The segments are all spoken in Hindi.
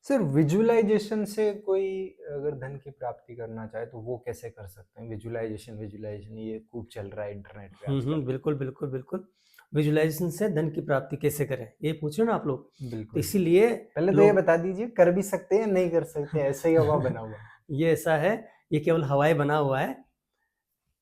सर विजुअलाइजेशन से कोई अगर धन की प्राप्ति करना चाहे तो वो कैसे कर सकते हैं? विजुअलाइजेशन विजुअलाइजेशन ये खूब चल रहा है इंटरनेट पे आजकल। बिल्कुल, बिल्कुल, बिल्कुल। विजुअलाइज़ेशन से धन की प्राप्ति कैसे करें? ये पूछ रहे हो ना आप लोग? तो बिल्कुल। इसीलिए पहले तो ये लोग बता दीजिए कर भी सकते हैं या नहीं कर सकते? ऐसे ही हवा बना हुआ है। ये ऐसा है, ये केवल हवाई बना हुआ है।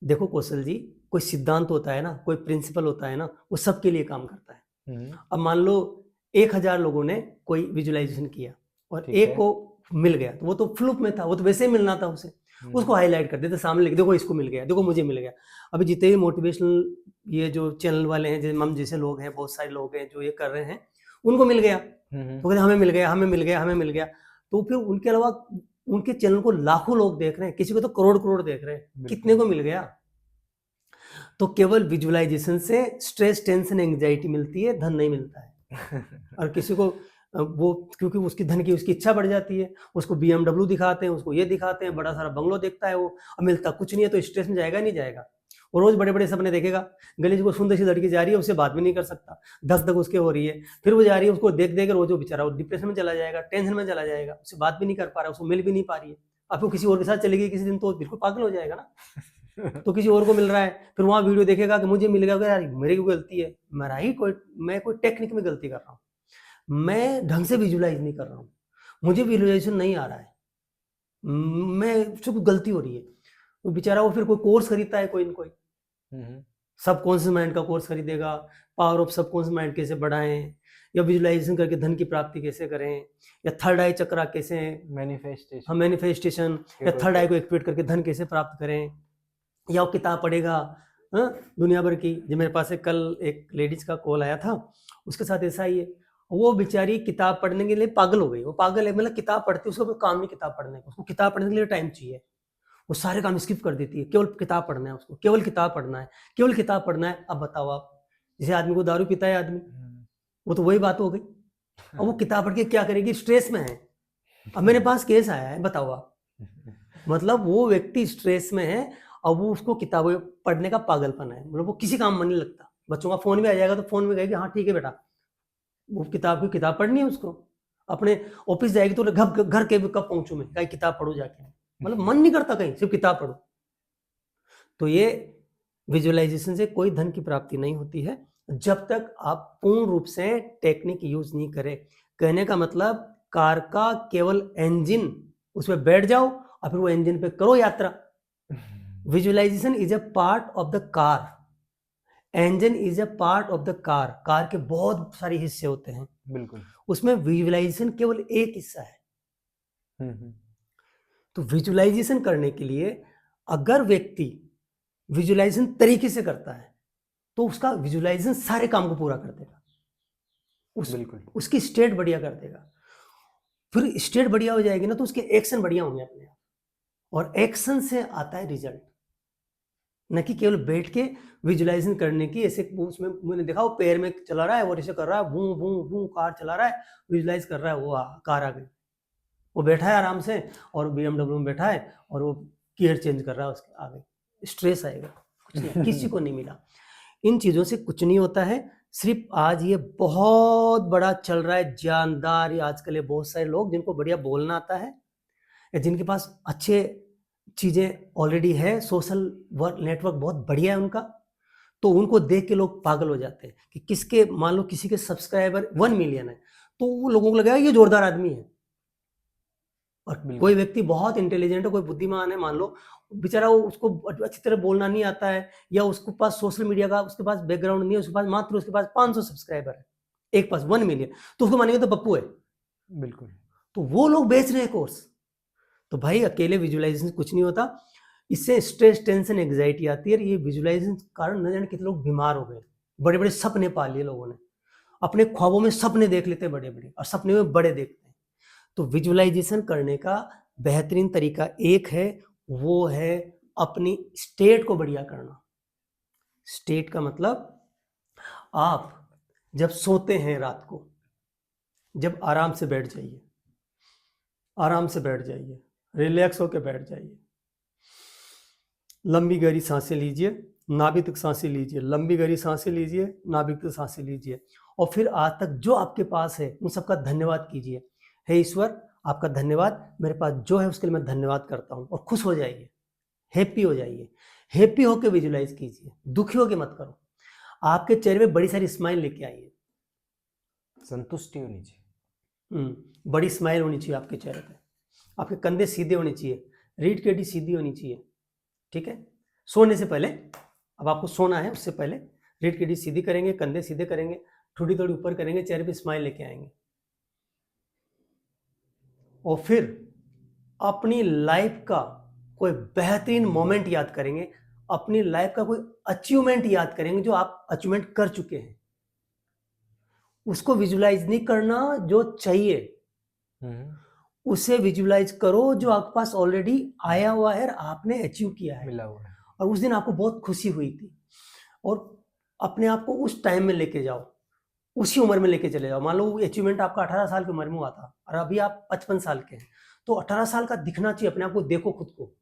देखो कौशल जी, कोई सिद्धांत होता है ना, कोई प्रिंसिपल होता है ना, वो सबके लिए काम करता है। हुँ, अब मान लो 1000 लोगों ने कोई विजुअलाइज़ेशन किया और ठीक एक है। को मिल गया, तो वो तो फ्लूक में था, वो तो वैसे ही मिलना था उसे। उसको हुँ, हाइलाइट कर देते सामने, लिख देखो इसको मिल गया, देखो मुझे मिल गया। अभी जितने भी मोटिवेशनल ये जो चैनल वाले हैं, जैसे हम जैसे लोग हैं, बहुत सारे लोग हैं जो ये कर रहे हैं, उनको मिल गया। हुँ, हुँ, तो कहते हमें मिल गया, हमें मिल गया, हमें मिल गया। तो फिर उनके अलावा उनके चैनल को लाखों लोग देख रहे हैं, किसी को तो करोड़-करोड़ देख रहे हैं। कितने बिल्कुल। को मिल गया? तो केवल विजुअलाइजेशन से स्ट्रेस, टेंशन, एंग्जायटी मिलती है, धन नहीं मिलता है। और किसी को वो क्योंकि उसकी धन की उसकी इच्छा बढ़ जाती है, उसको बीएमडब्ल्यू दिखाते हैं, उसको ये दिखाते हैं, बड़ा सारा बंगलो देखता है वो, अब मिलता कुछ नहीं है तो स्ट्रेस में जाएगा नहीं जाएगा। वो रोज बड़े-बड़े सपने देखेगा, गली से कोई सुंदर सी लड़की जा रही है, उससे बात भी नहीं कर सकता, धक-धक उसके हो रही है, फिर वो जा रही है, उसको देख-देख रोज वो बेचारा वो डिप्रेशन में चला जाएगा, टेंशन में चला जाएगा, उससे बात भी नहीं कर पा रहा, उसको मिल भी नहीं पा रही है। अब वो किसी और के साथ चली गई किसी दिन तो बिल्कुल पागल हो जाएगा ना। तो किसी और को मिल रहा है, फिर वहाँ वीडियो देखेगा कि मुझे मिल गया, यार मेरी कोई गलती है, मैं कोई टेक्निक में गलती कर रहा हूँ। मैं ढंग से विजुअलाइज़ नहीं कर रहा हूँ। मुझे विजुअलाइज़ेशन नहीं आ रहा है। मैं से कोई गलती हो रही है। तो बेचारा वो फिर कोई कोर्स खरीदता है कोई न कोई। हुँ, हुँ। सबकॉन्शियस माइंड का कोर्स खरीदेगा, पावर ऑफ सबकॉन्शियस माइंड कैसे बढ़ाएँ या विजुअलाइज़ेशन करके धन की प्राप्ति कैसे करें या थर्ड आई चक्रा कैसे हम मैनिफेस्टेशन मैनिफेस्टेशन के या कोई थर्ड आई कोर्स। को एक्टिवेट करके धन कैसे प्राप्त करें या वो किताब पढ़ेगा हाँ, दुनिया भर की। जो मेरे पास कल एक लेडीज़ का कॉल आया था, उसके साथ ऐसा ही है। वो बेचारी किताब पढ़ने के लिए पागल हो गई। वो पागल है मतलब किताब पढ़ती है, उसका कोई काम नहीं किताब पढ़ने का। उसको किताब पढ़ने के लिए टाइम चाहिए। वो सारे काम स्किप कर देती है, केवल किताब पढ़ना है उसको, केवल किताब पढ़ना है, केवल किताब पढ़ना है। अब बताओ आप, जैसे आदमी को दारू पीता है आदमी, हुँ। वो तो वही बात हो गई। अब वो किताब पढ़ के क्या करेगी? स्ट्रेस में है। अब मेरे पास केस आया है, बताओ आप। मतलब वो व्यक्ति स्ट्रेस में है और वो उसको किताबें पढ़ने का पागलपन है। मतलब वो किसी काम में नहीं लगता। बच्चों का फ़ोन भी आ जाएगा तो फ़ोन में कहेगी हाँ ठीक है बेटा। वो किताब पढ़नी है उसको। अपने ऑफ़िस जाएगी तो घर के कब पहुँचूँ मैं? कहीं किताब पढूँ जाके। मतलब मन नहीं करता कहीं, सिर्फ़ किताब पढूँ। तो ये विजुअलाइज़ेशन से कोई धन की प्राप्ति नहीं होती है, जब तक आप पूर्ण रूप से टेक्निक यूज़ नहीं करें। कहने का मतलब कार का केवल इंजन उसमें बैठ जाओ और फिर वो इंजन पे करो यात्रा। Visualisation is a part of the car. Engine is a part of the car. Car के बहुत सारे हिस्से होते हैं, बिल्कुल। उसमें विजुअलाइजेशन केवल एक हिस्सा है। हुँ, हुँ। तो विजुअलाइजेशन करने के लिए अगर व्यक्ति विजुअलाइजेशन तरीके से करता है तो उसका विजुअलाइजेशन सारे काम को पूरा कर देगा। बिल्कुल। उसकी स्टेट बढ़िया कर देगा। फिर स्टेट बढ़िया हो जाएगी ना तो उसके एक्शन बढ़िया होंगे अपने आप। और एक्शन से आता है रिजल्ट, न कि केवल बैठ के विजुअलाइजेशन करने की। ऐसे उसमें मैंने देखा वो पैर में चला रहा है और ऐसे कर रहा है, भूं भूं भूं कार चला रहा है, विजुअलाइज कर रहा है, वो कार आ गई। वो बैठा है आराम से और बीएमडब्ल्यू में बैठा है और वो गियर चेंज कर रहा है उसके आगे। स्ट्रेस आएगा, कुछ नहीं, किसी को नहीं मिला। इन चीज़ों से कुछ नहीं होता है। सिर्फ आज ये बहुत बड़ा चल रहा है जानदार, ये आजकल ये बहुत सारे लोग जिनको बढ़िया बोलना आता है या जिनके पास अच्छे चीज़ें ऑलरेडी है, सोशल वर्क नेटवर्क बहुत बढ़िया है उनका, तो उनको देख के लोग पागल हो जाते हैं कि किसके मान लो किसी के सब्सक्राइबर 1 मिलियन है, तो वो लोगों को लगेगा ये जोरदार आदमी है। और कोई बिल्कुल। व्यक्ति बहुत इंटेलिजेंट है, कोई बुद्धिमान है मान लो, बेचारा वो उसको अच्छी तरह बोलना नहीं आता है या उसके पास सोशल मीडिया का उसके पास बैकग्राउंड नहीं है, उसके पास 500 सब्सक्राइबर है, एक पास 1 मिलियन, तो उसको मानेंगे तो पप्पू है। बिल्कुल। तो वो लोग बेच रहे हैं कोर्स। तो भाई अकेले विजुअलाइजेशन कुछ नहीं होता। इससे स्ट्रेस, टेंशन, एंग्जायटी आती है और ये विजुअलाइजेशन के कारण न जाने कितने लोग बीमार हो गए। बड़े-बड़े सपने पा लिए लोगों ने। अपने ख्वाबों में सपने देख लेते हैं बड़े-बड़े और सपने में बड़े देखते हैं। तो विजुअलाइजेशन करने का बेहतरीन तरीका एक है, वो है अपनी स्टेट को बढ़िया करना। स्टेट का मतलब आप जब सोते हैं रात को, जब आराम से बैठ जाइए, आराम से बैठ जाइए, रिलैक्स होके बैठ जाइए। लंबी गहरी सांसें लीजिए, नाभि तक सांसें लीजिए, लंबी गहरी सांसें लीजिए, नाभि तक सांसें लीजिए और फिर आज तक जो आपके पास है उन सबका धन्यवाद कीजिए। हे ईश्वर, आपका धन्यवाद, मेरे पास जो है उसके लिए मैं धन्यवाद करता हूँ। और खुश हो जाइए, हैप्पी हो जाइए, हैप्पी होकर विजुलाइज कीजिए, दुखी होकर मत करो। आपके चेहरे में बड़ी सारी स्माइल लेके आइए, संतुष्टि होनी चाहिए। बड़ी स्माइल होनी चाहिए आपके चेहरे पे, आपके कंधे सीधे होने चाहिए, रीढ़ की हड्डी सीधी होनी चाहिए, ठीक है। सोने से पहले, अब आपको सोना है उससे पहले रीढ़ की हड्डी सीधी करेंगे, कंधे सीधे करेंगे, थोड़ी थोड़ी ऊपर करेंगे, चेहरे पे स्माइल लेके आएंगे। और फिर अपनी लाइफ का कोई बेहतरीन मोमेंट याद करेंगे, अपनी लाइफ का कोई अचीवमेंट याद करेंगे जो आप अचीवमेंट कर चुके हैं। उसको विजुलाइज नहीं करना जो चाहिए, उसे विजुलाइज करो जो आपके पास ऑलरेडी आया हुआ है, आपने अचीव किया है, मिला हुआ है। और उस दिन आपको बहुत खुशी हुई थी। और अपने आप को उस टाइम में लेके जाओ, उसी उम्र में लेके चले जाओ। मान लो अचीवमेंट आपका 18 साल की उम्र में हुआ था और अभी आप 55 साल के हैं, तो 18 साल का दिखना चाहिए अपने आप को। देखो खुद को,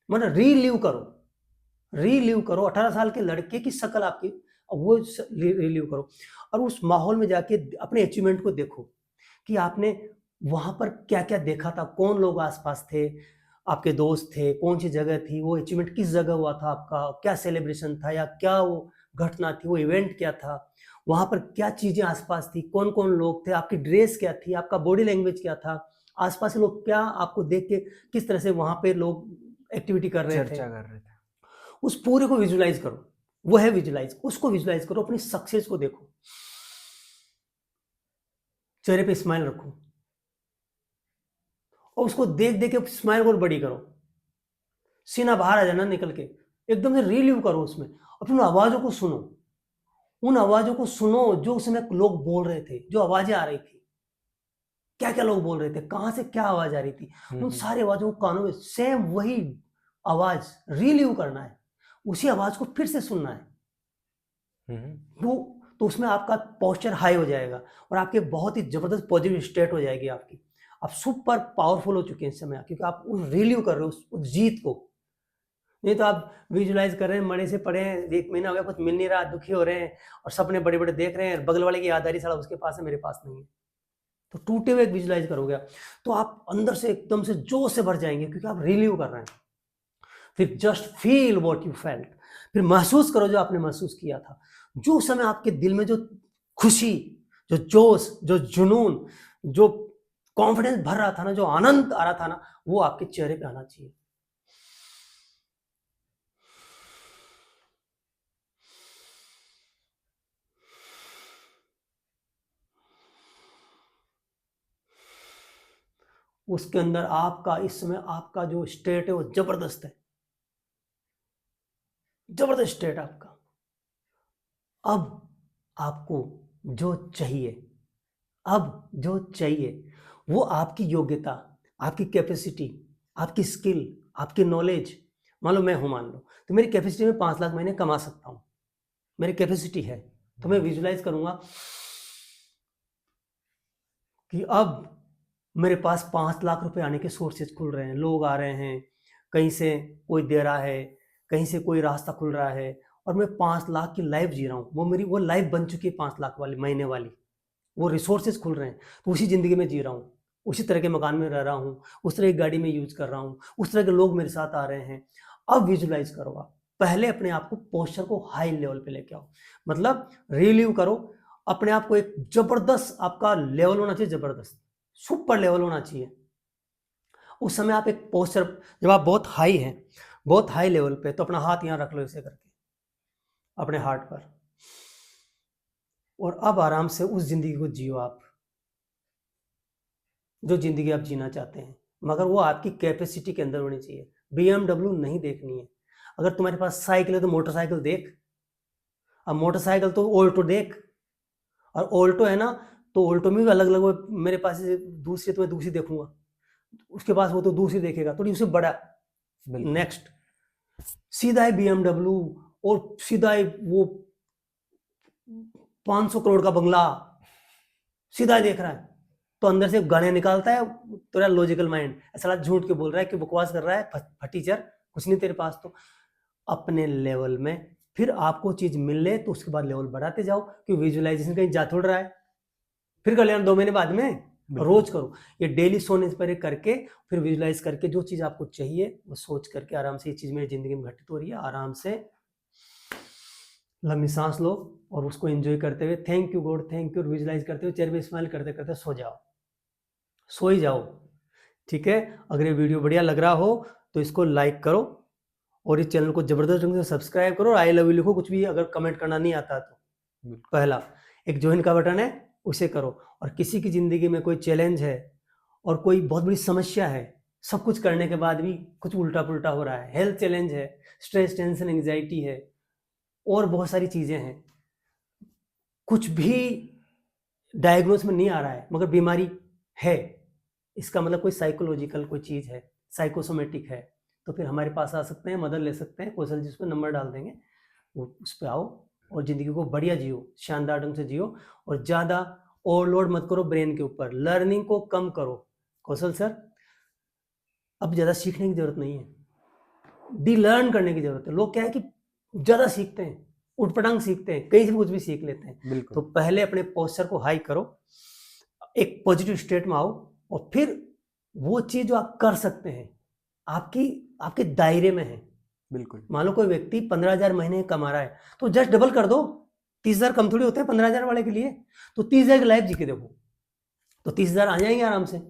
मतलब रीलिव करो 18 साल के लड़के की शक्ल आपकी, वो रिलीव करो। और उस माहौल में जाके अपने अचीवमेंट को देखो कि आपने वहां पर क्या क्या देखा था, कौन लोग आसपास थे, आपके दोस्त थे, कौन सी जगह थी, वो अचीवमेंट किस जगह हुआ था आपका, क्या सेलिब्रेशन था या क्या वो घटना थी, वो इवेंट क्या था, वहां पर क्या चीजें आसपास थी, कौन कौन लोग थे, आपकी ड्रेस क्या थी, आपका बॉडी लैंग्वेज क्या था, आसपास के लोग क्या आपको देख के किस तरह से वहां पे लोग एक्टिविटी कर रहे थे, चर्चा कर रहे थे। उस पूरे को विजुलाइज करो। वो है विजुलाइज, उसको विजुलाइज करो, अपनी सक्सेस को देखो, चेहरे पे स्माइल रखो और उसको देख देख के स्माइल को बड़ी करो, सीना बाहर आ जाना निकल के, एकदम से रिलीव करो उसमें। और फिर उन आवाजों को सुनो, उन आवाजों को सुनो जो उस समय लोग बोल रहे थे, जो आवाजें आ रही थी, क्या क्या लोग बोल रहे थे, कहां से क्या आवाज आ रही थी, उन सारी आवाजों को कानों में सेम वही आवाज रिलीव करना है, उसी आवाज को फिर से सुनना है। वो तो उसमें आपका पोस्चर हाई हो जाएगा और आपके बहुत ही जबरदस्त पॉजिटिव स्टेट हो जाएगी आपकी। आप सुपर पावरफुल हो चुके हैं इस समय, क्योंकि आप उस रिलीव कर रहे हो उस जीत को। नहीं तो आप विजुलाइज कर रहे हैं, मरे से पड़े हैं, 1 महीना हो गया कुछ मिल नहीं रहा, दुखी हो रहे हैं और सपने बड़े बड़े देख रहे हैं, बगल वाले की याद आ रही, साला उसके पास है मेरे पास नहीं है। तो टूटे हुए विजुलाइज करोगे तो आप अंदर से एकदम से जोश से भर जाएंगे, क्योंकि आप रिलीव कर रहे हैं। फिर just feel what you felt, फिर महसूस करो जो आपने महसूस किया था, जो समय आपके दिल में जो खुशी, जो जोश, जो जुनून, जो कॉन्फिडेंस भर रहा था ना, जो आनंद आ रहा था ना, वो आपके चेहरे पे आना चाहिए। उसके अंदर आपका इस समय आपका जो स्टेट है वो जबरदस्त है, जबरदस्त स्टेट आपका। अब आपको जो चाहिए, अब जो चाहिए वो आपकी योग्यता, आपकी कैपेसिटी, आपकी स्किल, आपकी नॉलेज। मान लो मैं हूं, मान लो, तो मेरी कैपेसिटी में 5 लाख महीने कमा सकता हूं, मेरी कैपेसिटी है, तो मैं विजुलाइज करूंगा कि अब मेरे पास 5 लाख रुपए आने के सोर्सेज खुल रहे हैं, लोग आ रहे हैं, कहीं से कोई दे रहा है, कहीं से कोई रास्ता खुल रहा है, और मैं 5 लाख की लाइफ जी रहा हूँ। वो मेरी वो लाइफ बन चुकी है 5 लाख वाली महीने वाली, वो रिसोर्सेज खुल रहे हैं, तो उसी ज़िंदगी में जी रहा हूँ, उसी तरह के मकान में रह रहा हूँ, उस तरह की गाड़ी में यूज कर रहा हूँ, उस तरह के लोग मेरे साथ आ रहे हैं। अब विजुलाइज करो, आप पहले अपने आप को पोस्चर को हाई लेवल पे लेके आओ, मतलब रिलीव करो अपने आप को, एक जबरदस्त आपका लेवल होना चाहिए, जबरदस्त सुपर लेवल होना चाहिए। उस समय आप एक पोस्चर, जब आप बहुत हाई हैं, बहुत हाई लेवल पे, तो अपना हाथ यहाँ रख लो ऐसे करके अपने हार्ट पर, और अब आराम से उस जिंदगी को जियो आप, जो जिंदगी आप जीना चाहते हैं, मगर वो आपकी कैपेसिटी के अंदर होनी चाहिए। BMW नहीं देखनी है। अगर तुम्हारे पास साइकिल है तो मोटरसाइकिल देख, अब मोटरसाइकिल तो ऑल्टो देख, और ऑल्टो है ना तो ऑल्टो में भी अलग अलग, मेरे पास दूसरी तो मैं दूसरी देखूंगा, उसके पास वो तो दूसरी देखेगा, थोड़ी उससे बड़ा नेक्स्ट, सीधा है BMW, और सीधा है वो 500 करोड़ का बंगला, सीधा देख रहा है, तो अंदर से गालियां निकालता है तेरा लॉजिकल माइंड, ऐसा झूठ के बोल रहा है कि बकवास कर रहा है, फटीचर, कुछ नहीं तेरे पास। तो अपने लेवल में फिर आपको चीज मिल ले तो उसके बाद लेवल बढ़ाते जाओ, कि विजुअलाइजेशन कहीं जा थोड़ रहा है, फिर कर लेना 2 महीने बाद में, बिल्कुल। रोज करो ये, डेली सोने से पहले करके फिर विजुलाइज करके जो चीज आपको चाहिए वो सोच करके आराम से, ये चीज मेरी जिंदगी में घटित हो रही है, आराम से लंबी सांस लो और उसको एंजॉय करते हुए thank you God, thank you visualise करते हुए चेहरे पे स्माइल करते करते सो जाओ, सो ही जाओ। ठीक है, अगर ये वीडियो बढ़िया लग रहा हो तो इसको लाइक करो और इस चैनल को जबरदस्त ढंग से सब्सक्राइब करो, आई लव यू लिखो, कुछ भी अगर कमेंट करना नहीं आता तो। बिल्कुल। पहला एक ज्वाइन का बटन है उसे करो, और किसी की जिंदगी में कोई चैलेंज है और कोई बहुत बड़ी समस्या है, सब कुछ करने के बाद भी कुछ उल्टा पुल्टा हो रहा है, हेल्थ चैलेंज है, स्ट्रेस टेंशन एंजाइटी है और बहुत सारी चीजें हैं, कुछ भी डायग्नोस में नहीं आ रहा है मगर बीमारी है, इसका मतलब कोई साइकोलॉजिकल कोई चीज है, साइकोसोमेटिक है, तो फिर हमारे पास आ सकते हैं, मदद ले सकते हैं। कौशल जी उस पर नंबर डाल देंगे, वो उस पर आओ और ज़िंदगी को बढ़िया जियो, शानदार ढंग से जियो, और ज़्यादा ओवरलोड मत करो ब्रेन के ऊपर, लर्निंग को कम करो। कौशल सर अब ज़्यादा सीखने की ज़रूरत नहीं है, डी लर्न करने की ज़रूरत है। लोग क्या है कि ज़्यादा सीखते हैं, उठपटांग सीखते हैं, कहीं से भी कुछ भी सीख लेते हैं। बिल्कुल। तो पहले अपने पोस्चर को हाई करो, एक पॉजिटिव स्टेट में आओ, और फिर वो चीज़ जो आप कर सकते हैं आपके दायरे में है। बिल्कुल। मान लो कोई व्यक्ति 15,000 महीने कमा रहा है तो जस्ट डबल कर दो, 30,000 कम थोड़ी होते हैं 15,000 वाले के लिए, तो 30,000 की लाइफ जी के देखो, तो 30,000 आ जाएंगे आराम से।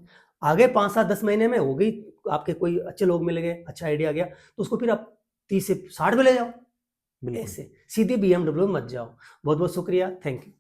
आगे 5, 7, 10 महीने में हो गई, आपके कोई अच्छे लोग मिल गए, अच्छा आइडिया आ गया, तो उसको फिर आप 30 से 60 में ले जाओ, बिल्कुल। ऐसे सीधे BMW में मत जाओ। बहुत बहुत शुक्रिया, थैंक यू।